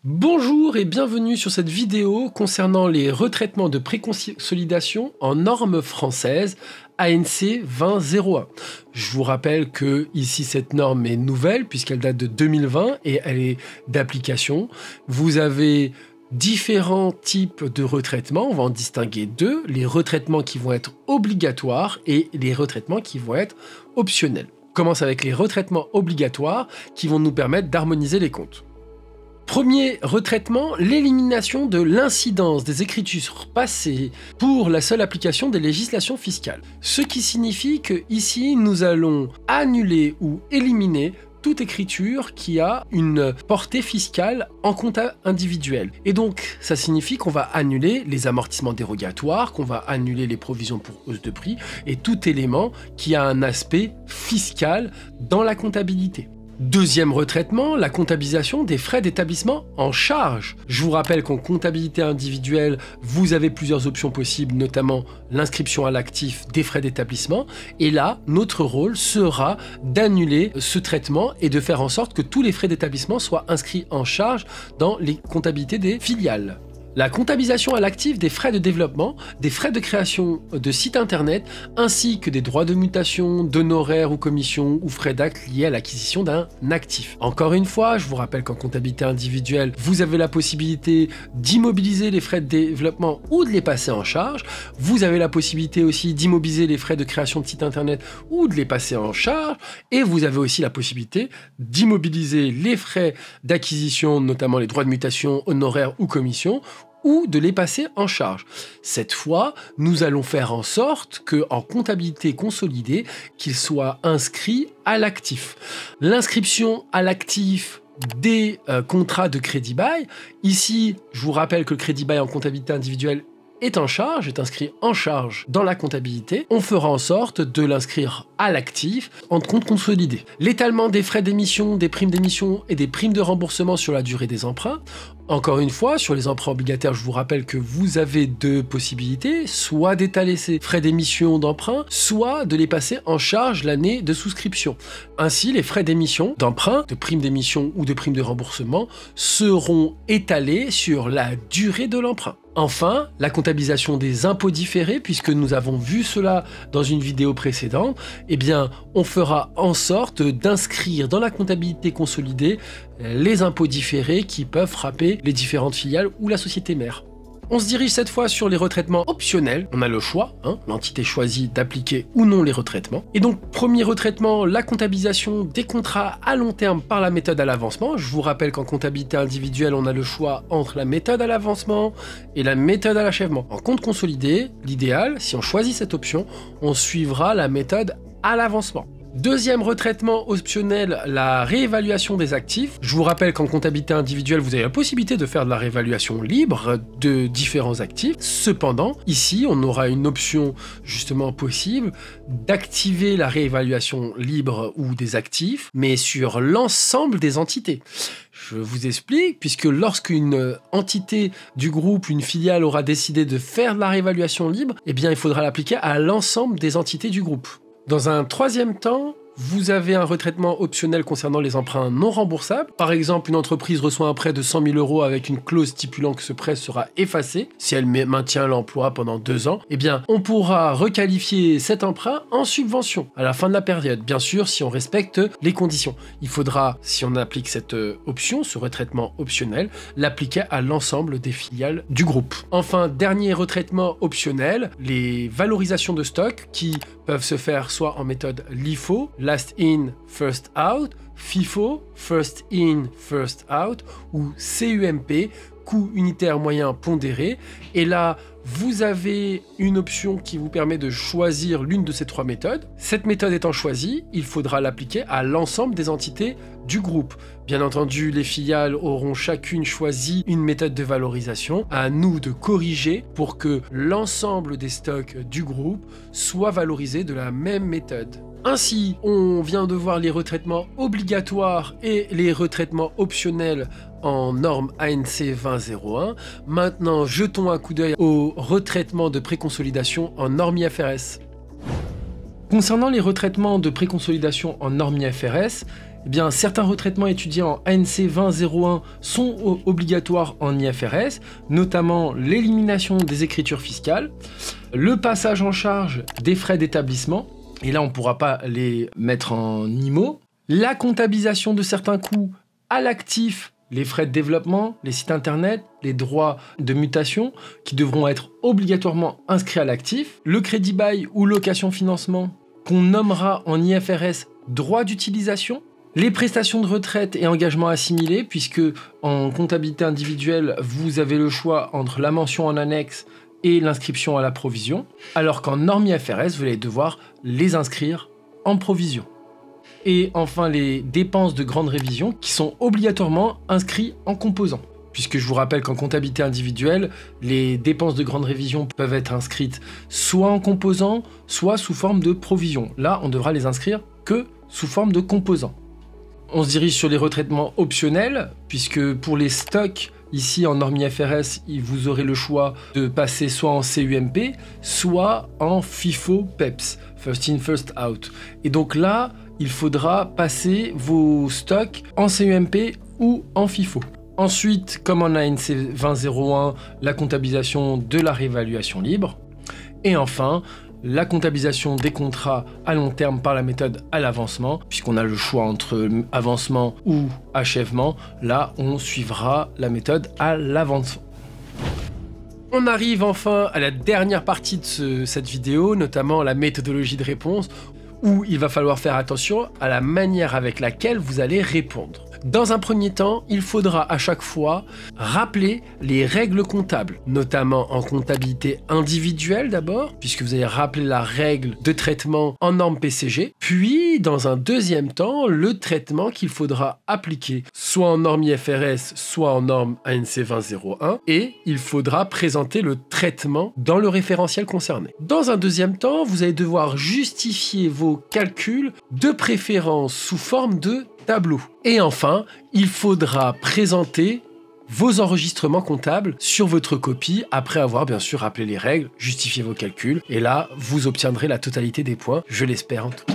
Bonjour et bienvenue sur cette vidéo concernant les retraitements de préconsolidation en normes françaises ANC 2001. Je vous rappelle que ici cette norme est nouvelle puisqu'elle date de 2020 et elle est d'application. Vous avez différents types de retraitements, on va en distinguer deux, les retraitements qui vont être obligatoires et les retraitements qui vont être optionnels. On commence avec les retraitements obligatoires qui vont nous permettre d'harmoniser les comptes. Premier retraitement, l'élimination de l'incidence des écritures passées pour la seule application des législations fiscales. Ce qui signifie que ici nous allons annuler ou éliminer toute écriture qui a une portée fiscale en compte individuel. Et donc, ça signifie qu'on va annuler les amortissements dérogatoires, qu'on va annuler les provisions pour hausse de prix et tout élément qui a un aspect fiscal dans la comptabilité. Deuxième retraitement, la comptabilisation des frais d'établissement en charge. Je vous rappelle qu'en comptabilité individuelle, vous avez plusieurs options possibles, notamment l'inscription à l'actif des frais d'établissement. Et là, notre rôle sera d'annuler ce traitement et de faire en sorte que tous les frais d'établissement soient inscrits en charge dans les comptabilités des filiales. La comptabilisation à l'actif des frais de développement, des frais de création de sites internet, ainsi que des droits de mutation, d'honoraires ou commissions ou frais d'acte liés à l'acquisition d'un actif. Encore une fois, je vous rappelle qu'en comptabilité individuelle, vous avez la possibilité d'immobiliser les frais de développement ou de les passer en charge. Vous avez la possibilité aussi d'immobiliser les frais de création de sites internet ou de les passer en charge. Et vous avez aussi la possibilité d'immobiliser les frais d'acquisition, notamment les droits de mutation, honoraires ou commissions, ou de les passer en charge. Cette fois, nous allons faire en sorte qu'en comptabilité consolidée, qu'ils soient inscrits à l'actif. L'inscription à l'actif des contrats de crédit bail, ici, je vous rappelle que le crédit bail en comptabilité individuelle est inscrit en charge dans la comptabilité, on fera en sorte de l'inscrire à l'actif en compte consolidé. L'étalement des frais d'émission, des primes d'émission et des primes de remboursement sur la durée des emprunts. Encore une fois, sur les emprunts obligataires, je vous rappelle que vous avez deux possibilités, soit d'étaler ces frais d'émission d'emprunt, soit de les passer en charge l'année de souscription. Ainsi, les frais d'émission d'emprunt, de primes d'émission ou de primes de remboursement seront étalés sur la durée de l'emprunt. Enfin, la comptabilisation des impôts différés, puisque nous avons vu cela dans une vidéo précédente, eh bien, on fera en sorte d'inscrire dans la comptabilité consolidée les impôts différés qui peuvent frapper les différentes filiales ou la société mère. On se dirige cette fois sur les retraitements optionnels. On a le choix, l'entité choisit d'appliquer ou non les retraitements. Et donc, premier retraitement, la comptabilisation des contrats à long terme par la méthode à l'avancement. Je vous rappelle qu'en comptabilité individuelle, on a le choix entre la méthode à l'avancement et la méthode à l'achèvement. En compte consolidé, l'idéal, si on choisit cette option, on suivra la méthode à l'avancement. Deuxième retraitement optionnel, la réévaluation des actifs. Je vous rappelle qu'en comptabilité individuelle, vous avez la possibilité de faire de la réévaluation libre de différents actifs. Cependant, ici, on aura une option justement possible d'activer la réévaluation libre ou des actifs, mais sur l'ensemble des entités. Je vous explique, puisque lorsqu'une entité du groupe, une filiale aura décidé de faire de la réévaluation libre, eh bien, il faudra l'appliquer à l'ensemble des entités du groupe. Dans un troisième temps, vous avez un retraitement optionnel concernant les emprunts non remboursables. Par exemple, une entreprise reçoit un prêt de 100 000 € avec une clause stipulant que ce prêt sera effacé si elle maintient l'emploi pendant 2 ans. Eh bien, on pourra requalifier cet emprunt en subvention à la fin de la période, bien sûr, si on respecte les conditions. Il faudra, si on applique cette option, ce retraitement optionnel, l'appliquer à l'ensemble des filiales du groupe. Enfin, dernier retraitement optionnel, les valorisations de stock qui peuvent se faire soit en méthode LIFO, Last In, First Out, FIFO, First In, First Out, ou CUMP, coût unitaire moyen pondéré. Et là, vous avez une option qui vous permet de choisir l'une de ces trois méthodes. Cette méthode étant choisie, il faudra l'appliquer à l'ensemble des entités du groupe. Bien entendu, les filiales auront chacune choisi une méthode de valorisation. À nous de corriger pour que l'ensemble des stocks du groupe soient valorisés de la même méthode. Ainsi, on vient de voir les retraitements obligatoires et les retraitements optionnels en norme ANC 2001. Maintenant, jetons un coup d'œil au retraitement de préconsolidation en norme IFRS. Concernant les retraitements de préconsolidation en norme IFRS, Eh bien, certains retraitements étudiés en ANC 2001 sont obligatoires en IFRS, notamment l'élimination des écritures fiscales, le passage en charge des frais d'établissement, et là on ne pourra pas les mettre en IMO, la comptabilisation de certains coûts à l'actif, les frais de développement, les sites internet, les droits de mutation qui devront être obligatoirement inscrits à l'actif, le crédit bail ou location financement qu'on nommera en IFRS droit d'utilisation, les prestations de retraite et engagements assimilés, puisque en comptabilité individuelle, vous avez le choix entre la mention en annexe et l'inscription à la provision, alors qu'en norme IFRS, vous allez devoir les inscrire en provision. Et enfin, les dépenses de grande révision qui sont obligatoirement inscrites en composant. Puisque je vous rappelle qu'en comptabilité individuelle, les dépenses de grande révision peuvent être inscrites soit en composant, soit sous forme de provision. Là, on devra les inscrire que sous forme de composant. On se dirige sur les retraitements optionnels, puisque pour les stocks, ici en norme IFRS, vous aurez le choix de passer soit en CUMP, soit en FIFO-PEPS, First In, First Out. Et donc là, il faudra passer vos stocks en CUMP ou en FIFO. Ensuite, comme en ANC 2001, la comptabilisation de la réévaluation libre. Et enfin, la comptabilisation des contrats à long terme par la méthode à l'avancement, puisqu'on a le choix entre avancement ou achèvement. Là, on suivra la méthode à l'avancement. On arrive enfin à la dernière partie de cette vidéo, notamment la méthodologie de réponse, où il va falloir faire attention à la manière avec laquelle vous allez répondre. Dans un premier temps, il faudra à chaque fois rappeler les règles comptables, notamment en comptabilité individuelle d'abord, puisque vous allez rappeler la règle de traitement en norme PCG, puis dans un deuxième temps, le traitement qu'il faudra appliquer soit en norme IFRS, soit en norme ANC 2001, et il faudra présenter le traitement dans le référentiel concerné. Dans un deuxième temps, vous allez devoir justifier vos calculs de préférence sous forme de tableau. Et enfin, il faudra présenter vos enregistrements comptables sur votre copie après avoir bien sûr rappelé les règles, justifié vos calculs, et là, vous obtiendrez la totalité des points, je l'espère en tout cas.